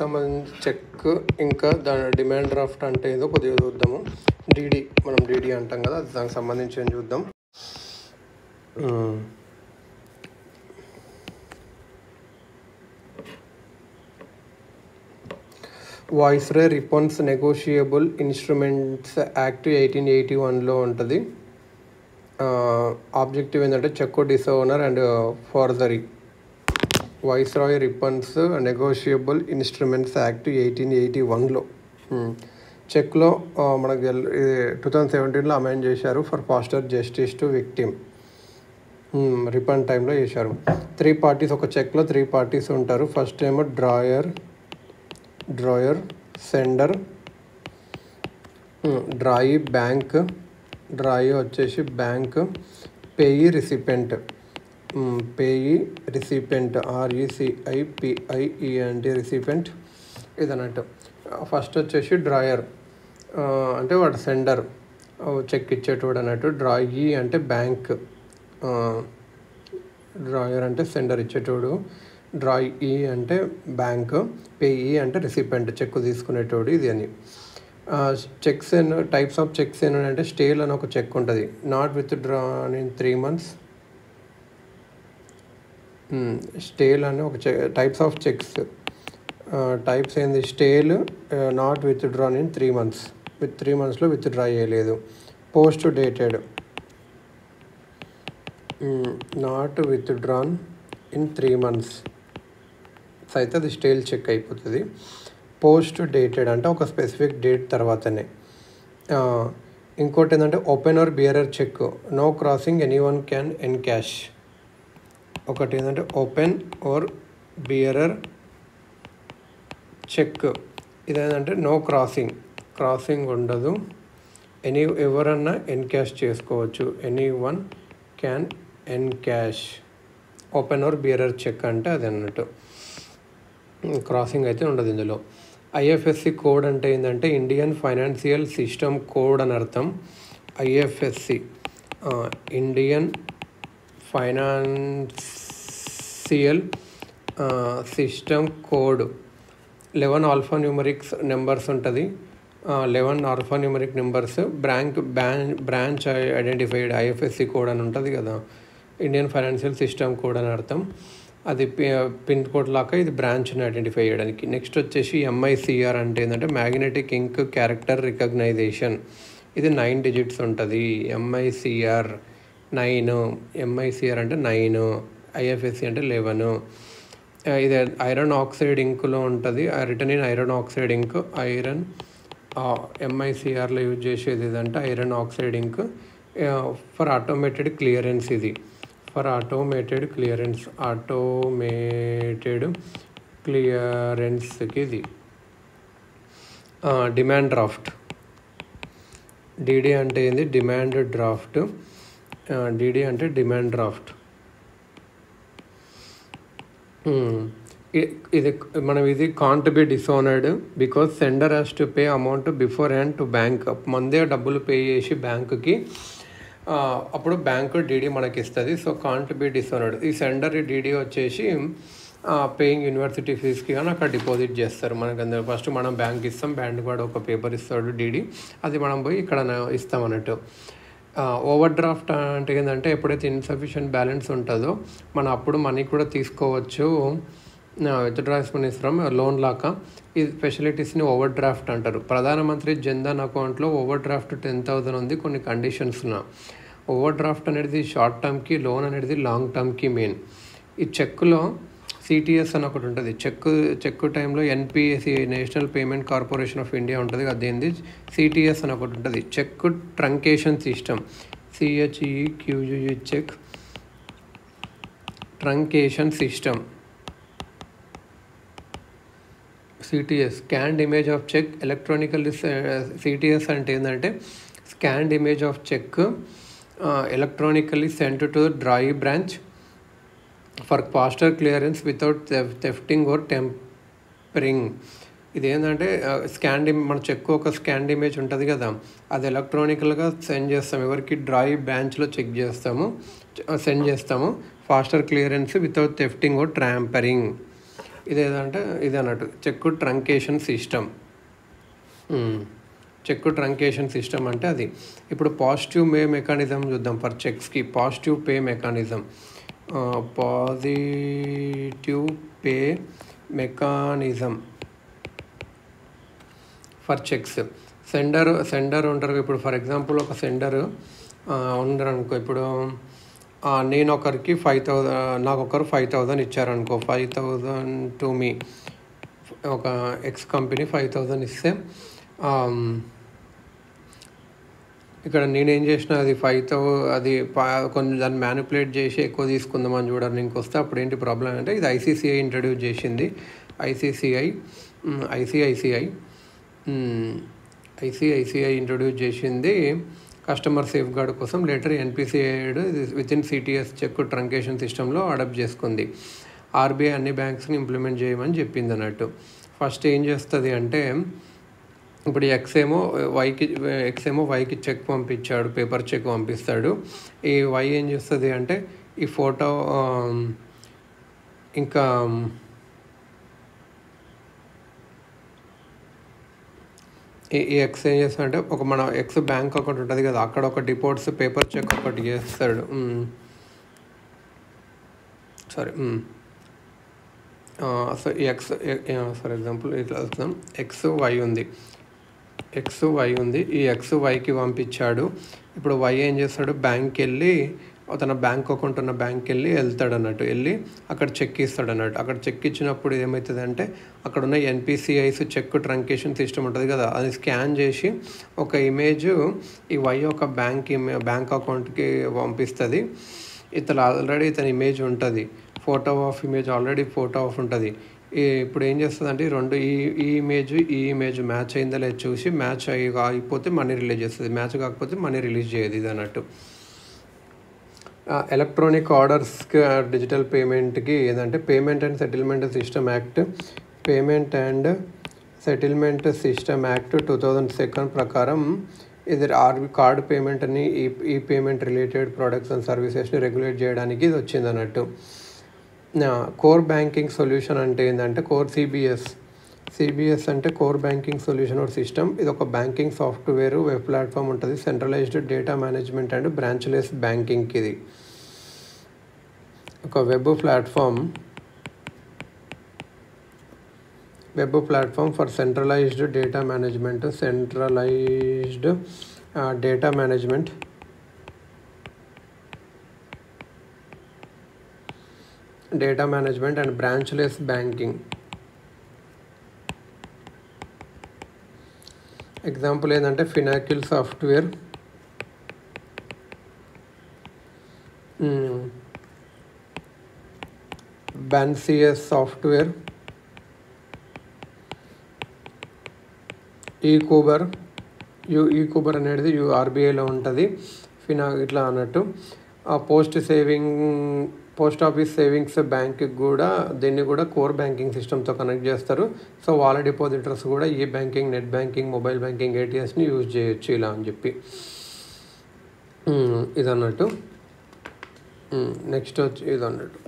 సంబంధించి చెక్ ఇంకా దాని డిమాండ్ డ్రాఫ్ట్ అంటే ఏదో కొద్దిగా చూద్దాము. మనం డీడీ అంటాం కదా, దానికి సంబంధించి ఏం చూద్దాం. Viceroy Ripon's negotiable instruments act 1881లో ఉంటుంది. ఆబ్జెక్టివ్ ఏంటంటే cheque dishonour and forgery. Viceroy Ripon's negotiable instruments act 1881లో చెక్లో మనకు 2017లో అమెండ్ చేశారు for faster justice to victim. Refund టైంలో చేశారు. 3 పార్టీస్, ఒక చెక్లో 3 పార్టీస్ ఉంటారు. ఫస్ట్ ఏమో drawer, sender, drawee bank, drawee వచ్చేసి bank, payee recipient, RECIPIE recipient ఇదన్నట్టు. ఫస్ట్ వచ్చేసి డ్రాయర్ అంటే వాడు సెండర్, చెక్ ఇచ్చేటోడు అన్నట్టు. డ్రాయి అంటే బ్యాంక్, డ్రాయర్ అంటే సెండర్ ఇచ్చేటోడు, డ్రాయి అంటే బ్యాంక్, పేయి అంటే రిసిపెంట్ చెక్ తీసుకునేటోడు ఇది అని. చెక్స్ టైప్స్ ఆఫ్ చెక్స్ ఏంటంటే స్టేల్ అని ఒక చెక్ ఉంటుంది, not withdrawn in 3 months. Stale అని ఒక టైప్స్ ఆఫ్ చెక్స్ టైప్స్ ఏంది, stale, not withdrawn in 3 months, with 3 monthsలో విత్ డ్రా చేయలేదు. Post dated, not withdrawn in 3 months అయితే అది స్టేల్ చెక్ అయిపోతుంది. పోస్ట్ డేటెడ్ అంటే ఒక స్పెసిఫిక్ డేట్ తర్వాతనే. ఇంకోటి ఏంటంటే open or bearer cheque, no crossing, any one can encash. ఒకటి ఏంటంటే ఓపెన్ ఆర్ బియరర్ చెక్, ఇదేంటంటే నో క్రాసింగ్ ఉండదు, ఎవరన్నా ఎన్కాష్ చేసుకోవచ్చు, any one can encash. Open or bearer cheque అంటే అది అన్నట్టు, క్రాసింగ్ అయితే ఉండదు ఇందులో. IFSC కోడ్ అంటే ఏంటంటే ఇండియన్ ఫైనాన్షియల్ సిస్టమ్ కోడ్ అని అర్థం. IFSC Indian financial system code. 11 alphanumeric numbers ఉంటుంది. 11 alphanumeric numbers. Branch identified IFSC code అని ఉంటుంది కదా, ఇండియన్ ఫైనాన్షియల్ సిస్టమ్ కోడ్ అని అర్థం. అది పిన్ కోడ్ లాగా ఇది బ్రాంచ్ని ఐడెంటిఫై చేయడానికి. నెక్స్ట్ వచ్చేసి MICR అంటే ఏంటంటే మ్యాగ్నెటిక్ ఇంక్ క్యారెక్టర్ రికగ్నైజేషన్. ఇది 9 digits ఉంటుంది. MICR 9, MICR అంటే 9, IFSC అంటే 11. ఇది ఐరన్ ఆక్సైడ్ ఇంకులో ఉంటుంది, return in iron oxide ink. MICRలో యూజ్ చేసేది ఇదంటే iron oxide ink for automated clearance. ఇది ఫర్ ఆటోమేటెడ్ క్లియరెన్స్కి ఇది. డిమాండ్ డ్రాఫ్ట్, DD అంటే ఏంది, డిమాండ్ డ్రాఫ్ట్. DD అంటే డిమాండ్ డ్రాఫ్ట్. ఇది can't be dishonoured because sender has to pay amount beforehand to bank. ముందే డబ్బులు పే చేసి బ్యాంకుకి, అప్పుడు బ్యాంకు DD మనకి ఇస్తుంది. So can't be dishonoured. ఈ సెండర్ DD వచ్చేసి పేయింగ్ యూనివర్సిటీ ఫీజుకి కానీ అక్కడ డిపాజిట్ చేస్తారు. మనకి అందరూ ఫస్ట్ మనం బ్యాంక్ ఇస్తాం, బ్యాంక్ వాడు ఒక పేపర్ ఇస్తాడు DD, అది మనం పోయి ఇక్కడ ఇస్తాం అన్నట్టు. ఓవర్ డ్రాఫ్ట్ అంటే ఏంటంటే ఎప్పుడైతే ఇన్సఫిషియెంట్ బ్యాలెన్స్ ఉంటుందో మనం అప్పుడు మనీ కూడా తీసుకోవచ్చు, విత్డ్రాస్ మనీ ఫ్రమ్ లోన్ లాగా. ఈ ఫెసిలిటీస్ని ఓవర్ డ్రాఫ్ట్ అంటారు. ప్రధానమంత్రి జన్ధన్ అకౌంట్లో ఓవర్ డ్రాఫ్ట్ 10,000 ఉంది కొన్ని కండిషన్స్లో. ఓవర్ డ్రాఫ్ట్ అనేది షార్ట్ టర్మ్కి, లోన్ అనేది లాంగ్ టర్మ్కి మెయిన్. ఈ చెక్కులో CTS అని ఒకటి ఉంటుంది. చెక్కు టైంలో NPS national payment corporation of India ఉంటుంది, అదేంది CTS అని ఒకటి ఉంటుంది. Cheque truncation system, CHEQUE cheque truncation system. CTS scanned image of cheque electronically. CTS అంటే ఏంటంటే scanned image of cheque electronically sent to drawee branch for faster clearance without thefting or tampering. ఇదేంటంటే మన check ఒక scanned image ఉంటుంది కదా, అది ఎలక్ట్రానికల్గా send చేస్తాము ఎవరికి, డ్రాయి బ్రాంచ్లో సెండ్ చేస్తాము. Faster clearance without thefting or tampering. ఇదేదంటే ఇది అన్నట్టు cheque truncation system. Cheque truncation system అంటే అది. ఇప్పుడు పాజిటివ్ పే మెకానిజం చూద్దాం ఫర్ చెక్స్కి. Positive pay mechanism, positive pay mechanism for cheques. Sender ఉంటారు. ఇప్పుడు ఫర్ ఎగ్జాంపుల్ ఒక సెండర్ ఉండరు అనుకో. ఇప్పుడు నేను ఒకరికి 5,000, నాకు ఒకరు 5,000 ఇచ్చారనుకో. 5,000 టు మీ, ఒక ఎక్స్ కంపెనీ 5,000 ఇస్తే ఇక్కడ నేనేం చేసిన, అది 5,000 అది కొంచెం దాన్ని మ్యానిపులేట్ చేసి ఎక్కువ తీసుకుందామని చూడడానికి వస్తే అప్పుడు ఏంటి ప్రాబ్లం అంటే, ఇది ఐసిసిఐ ఇంట్రడ్యూస్ చేసింది. ఐసిఐసిఐ ఇంట్రడ్యూస్ చేసింది కస్టమర్ సేఫ్ గార్డ్ కోసం. Later NPCI within CTS cheque truncation సిస్టంలో అడాప్ట్ చేసుకుంది. ఆర్బీఐ అన్ని బ్యాంక్స్ని ఇంప్లిమెంట్ చేయమని చెప్పింది అన్నట్టు. ఫస్ట్ ఏం చేస్తుంది అంటే, ఇప్పుడు ఎక్స్ ఏమో వైకి చెక్ పంపించాడు, పేపర్ చెక్ పంపిస్తాడు. ఈ వై ఏం చేస్తుంది అంటే, ఈ ఫోటో ఇంకా ఈ ఎక్స్ ఏం చేస్తాడు అంటే, ఒక మన ఎక్స్ బ్యాంక్ అకౌంట్ ఉంటుంది కదా, అక్కడ ఒక డిపాజిట్స్ పేపర్ చెక్ ఒకటి చేస్తాడు. సో ఈ ఎక్స్, ఫర్ ఎగ్జాంపుల్ ఇట్లా వస్తాం, ఎక్స్ వై ఉంది. ఈ ఎక్స్ వైకి పంపించాడు. ఇప్పుడు వై ఏం చేస్తాడు, బ్యాంక్కి వెళ్ళి, తన బ్యాంక్ అకౌంట్ ఉన్న బ్యాంక్కి వెళ్తాడు అన్నట్టు. వెళ్ళి అక్కడ చెక్ ఇస్తాడు అన్నట్టు. అక్కడ చెక్ ఇచ్చినప్పుడు ఏమవుతుంది అంటే, అక్కడ ఉన్న ఎన్పిసిఐస్ చెక్ ట్రంకేషన్ సిస్టమ్ ఉంటుంది కదా, అది స్కాన్ చేసి ఒక ఇమేజ్ ఈ వై ఒక బ్యాంక్ అకౌంట్కి పంపిస్తుంది. ఆల్రెడీ ఇతని ఇమేజ్ ఉంటుంది, ఆల్రెడీ ఫోటో ఆఫ్ ఉంటుంది. ఇప్పుడు ఏం చేస్తుంది అంటే, ఈ ఇమేజ్ మ్యాచ్ అయిందా లేదు చూసి, మ్యాచ్ అయిపోతే మనీ రిలీజ్ చేస్తుంది, మ్యాచ్ కాకపోతే మనీ రిలీజ్ చేయదు. ఇది అన్నట్టు. ఎలక్ట్రానిక్ ఆర్డర్స్కి డిజిటల్ పేమెంట్కి ఏదంటే, payment and settlement system act 2002 ప్రకారం ఇది కార్డ్ పేమెంట్ అని ఈ పేమెంట్ రిలేటెడ్ ప్రొడక్ట్స్ అండ్ సర్వీసెస్ని రెగ్యులేట్ చేయడానికి ఇది వచ్చింది అన్నట్టు. కోర్ బ్యాంకింగ్ సొల్యూషన్ అంటే ఏంటంటే, సిబిఎస్ అంటే core banking solution or system. ఇది ఒక బ్యాంకింగ్ సాఫ్ట్వేర్ వెబ్ ప్లాట్ఫామ్ ఉంటుంది. Centralised data management and branchless బ్యాంకింగ్కి ఇది ఒక web platform for centralised data management and branchless banking. Example ఏంటంటే, ఫినాకిల్ సాఫ్ట్వేర్, బాన్సియస్ సాఫ్ట్వేర్, ఈకూబర్ అనేది ఆర్బీఐలో ఉంటుంది. ఇట్లా అన్నట్టు. పోస్ట్ ఆఫీస్ సేవింగ్స్ బ్యాంక్కి కూడా దీన్ని కూడా కోర్ బ్యాంకింగ్ సిస్టమ్తో కనెక్ట్ చేస్తారు. సో వాళ్ళ డిపాజిటర్స్ కూడా ఈ banking, net banking, mobile banking, ఏటీఎస్ని యూజ్ చేయొచ్చు ఇలా అని చెప్పి ఇదన్నట్టు. నెక్స్ట్ వచ్చి ఇదన్నట్టు.